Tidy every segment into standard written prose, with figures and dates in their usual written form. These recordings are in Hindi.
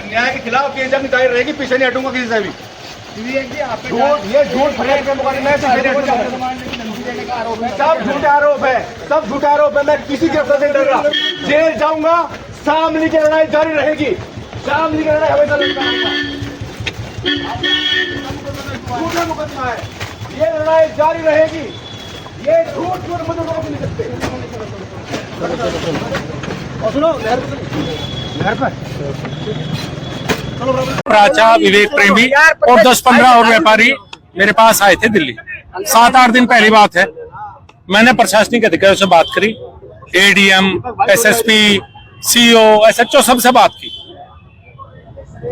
अन्याय के खिलाफ ये जंग जारी रहेगी, पीछे नहीं हटूंगा किसी से भी। ये झूठ फरेब के मुकाबले में पीछे नहीं हटूंगा। सब झूठे आरोप है, सब झूठे आरोप है। मैं किसी के से नहीं डर रहा। जेल जाऊंगा, शामली की लड़ाई जारी रहेगी। शामली की लड़ाई हमेशा लड़ता रहूंगा। झूठा मुकदमा है, ये लड़ाई जारी रहेगी। ये झूठ मुझे रोक नहीं सकते। सुनो प्राचा, विवेक प्रेमी और 10-15 और व्यापारी मेरे पास आए थे दिल्ली। 7-8 दिन पहली बात है। मैंने प्रशासनिक अधिकारियों से बात करी, एडीएम, एसएसपी, सीओ, एसएचओ सबसे बात की।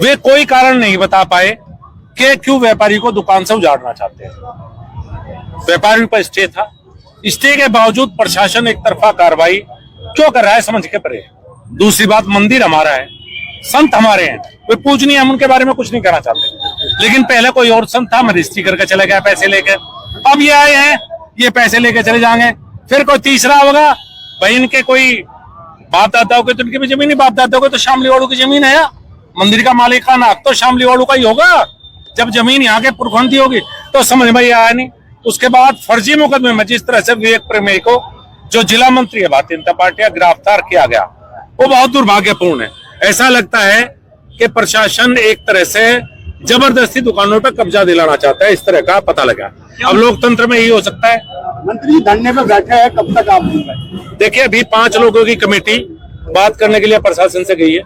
वे कोई कारण नहीं बता पाए कि क्यों व्यापारी को दुकान से उजाड़ना चाहते हैं। व्यापारी पर स्टे था, स्टे के बावजूद प्रशासन एक तरफा कार्रवाई क्यों कर रहा है समझ के परे। दूसरी बात, मंदिर हमारा है, संत हमारे हैं, वे पूजनीय, हम उनके बारे में कुछ नहीं कहना चाहते। लेकिन पहले कोई और संत था, मजिस्ट्री करके चले गया पैसे लेकर। अब ये आए हैं, ये पैसे लेके चले जाएंगे। फिर कोई तीसरा होगा, भाई इनके कोई बाप दादाओं के तो इनकी भी जमीन, बाप दादाओं के तो शामली वालों की जमीन है। मंदिर का मालिकाना हक तो शामली वालों का ही होगा। जब जमीन यहाँ के पुरखों की होगी तो समझ में आया नहीं। उसके बाद फर्जी मुकदमे में जिस तरह से विवेक प्रेमी को, जो जिला मंत्री है भारतीय जनता पार्टी, गिरफ्तार किया गया, वो बहुत दुर्भाग्यपूर्ण है। ऐसा लगता है कि प्रशासन एक तरह से जबरदस्ती दुकानों पर कब्जा दिलाना चाहता है, इस तरह का पता लगा। अब लोकतंत्र में यही हो सकता है। मंत्री जी धरने पे बैठे हैं, कब तक आप? देखिए, अभी 5 लोगों की कमेटी बात करने के लिए प्रशासन से गई है।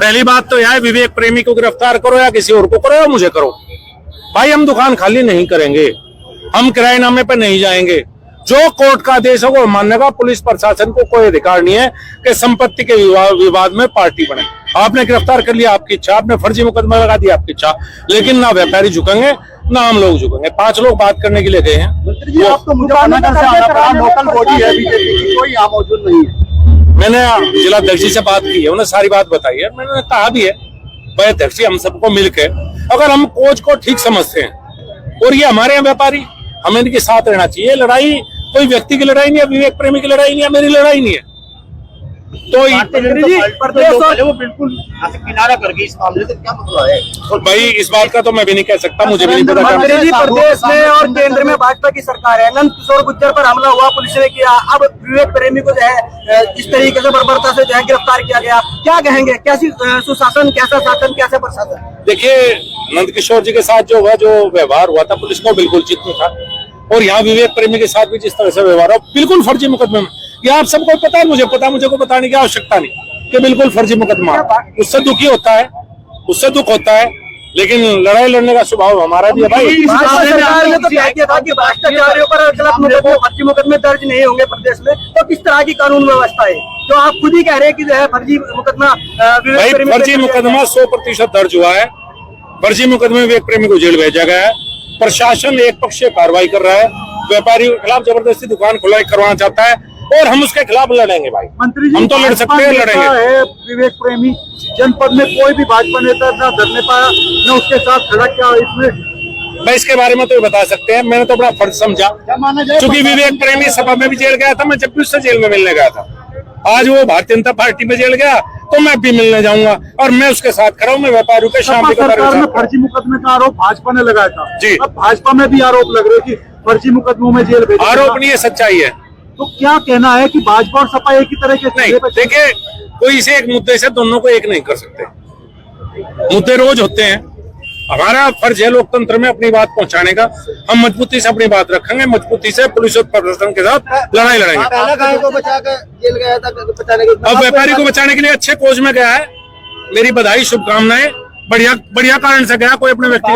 पहली बात तो यह है, विवेक प्रेमी को गिरफ्तार करो या किसी और को करो या मुझे करो। भाई हम दुकान खाली नहीं करेंगे, हम किराएनामे पे नहीं जाएंगे। जो कोर्ट का आदेश होगा वो मानने का। पुलिस प्रशासन को कोई अधिकार नहीं है कि संपत्ति के विवाद में पार्टी बने। आपने गिरफ्तार कर लिया, आपकी इच्छा, आपने फर्जी मुकदमा लगा दिया, आपकी इच्छा। लेकिन ना व्यापारी झुकेंगे, ना हम लोग झुकेंगे। 5 लोग बात करने के लिए गए हैं। मंत्री जी, आपको मुजफ्फरनगर से आना पड़ा, लोकल बॉडी है बीजेपी की, कोई यहाँ मौजूद नहीं है। मैंने जिला अध्यक्ष जी से बात की है, उन्हें सारी बात बताई है। मैंने कहा भी है, भाई अध्यक्ष जी, हम सबको मिलकर अगर हम कोच को ठीक समझते हैं और ये हमारे यहाँ व्यापारी, हमें इनके साथ रहना चाहिए। लड़ाई कोई व्यक्ति की लड़ाई नहीं है, विवेक प्रेमी की लड़ाई नहीं है, मेरी लड़ाई नहीं है। तो वो बिल्कुल किनारा कर गई इस मामले से, क्या मतलब है? भाई इस बात का तो मैं भी नहीं कह सकता, मुझे भी नहीं पता। मंत्री जी, प्रदेश में और केंद्र में भाजपा की सरकार है। नंद किशोर गुर्जर पर हमला हुआ, पुलिस ने किया। अब विवेक प्रेमी को जो है इस तरीके से बर्बरता से जो है गिरफ्तार किया गया। क्या कहेंगे, कैसी सुशासन, कैसा शासन, कैसा प्रशासन? देखिए, नंद किशोर जी के साथ जो हुआ, जो व्यवहार हुआ था, पुलिस को बिल्कुल चित में था। और यहाँ विवेक प्रेमी के साथ भी जिस तरह से व्यवहार हो, बिल्कुल फर्जी मुकदमे में। ये आप सबको पता है, मुझे पता, मुझे को बताने की आवश्यकता नहीं कि बिल्कुल फर्जी मुकदमा। उससे दुखी होता है, उससे दुख होता है, लेकिन लड़ाई लड़ने का स्वभाव हमारा भी है। भाई सरकार ने तो क्या किया था कि भ्रष्टाचारियों पर फर्जी मुकदमे दर्ज नहीं होंगे प्रदेश में, तो किस तरह की कानून व्यवस्था है जो आप खुद ही कह रहे हैं कि जो है फर्जी मुकदमा? भाई फर्जी मुकदमा 100% दर्ज हुआ है। फर्जी मुकदमे विवेक प्रेमी को जेल भेजा गया है। प्रशासन एक पक्षीय कार्रवाई कर रहा है, व्यापारियों के खिलाफ जबरदस्ती दुकान खुलाई करवाना चाहता है, और हम उसके खिलाफ लड़ेंगे। भाई मंत्री जी, हम तो लड़ सकते हैं, लड़ेंगे। विवेक प्रेमी जनपद में कोई भी भाजपा नेता ना धरने पाया, न उसके साथ खड़ा किया। इसमें मैं इसके बारे में तो बता सकते हैं, मैंने तो अपना फर्ज समझा। क्योंकि विवेक प्रेमी सभा में भी जेल गया था, मैं जब भी उससे जेल में मिलने गया था। आज वो भारतीय जनता पार्टी में जेल गया तो मैं भी मिलने जाऊंगा, और मैं उसके साथ खड़ा हूँ। मैं व्यापारियों के शाम सरकार में फर्जी मुकदमे का आरोप भाजपा ने लगाया था जी। अब भाजपा में भी आरोप लग रहे कि फर्जी मुकदमों में जेल भेजा। आरोप नहीं है, सच्चाई है। तो क्या कहना है कि भाजपा और सपा एक ही तरह के? नहीं, देखिए, कोई इसे एक मुद्दे से दोनों को एक नहीं कर सकते। मुद्दे रोज होते हैं। हमारा फर्ज है लोकतंत्र में अपनी बात पहुंचाने का। हम मजबूती से अपनी बात रखेंगे, मजबूती से पुलिस और प्रशासन के साथ लड़ाई लड़ेंगे। को बचा कर जेल गया था, बचाने के अब व्यापारी को बचाने के लिए अच्छे कोच में गया है। मेरी बधाई, शुभकामनाएं। बढ़िया कारण से गया, कोई अपने व्यक्ति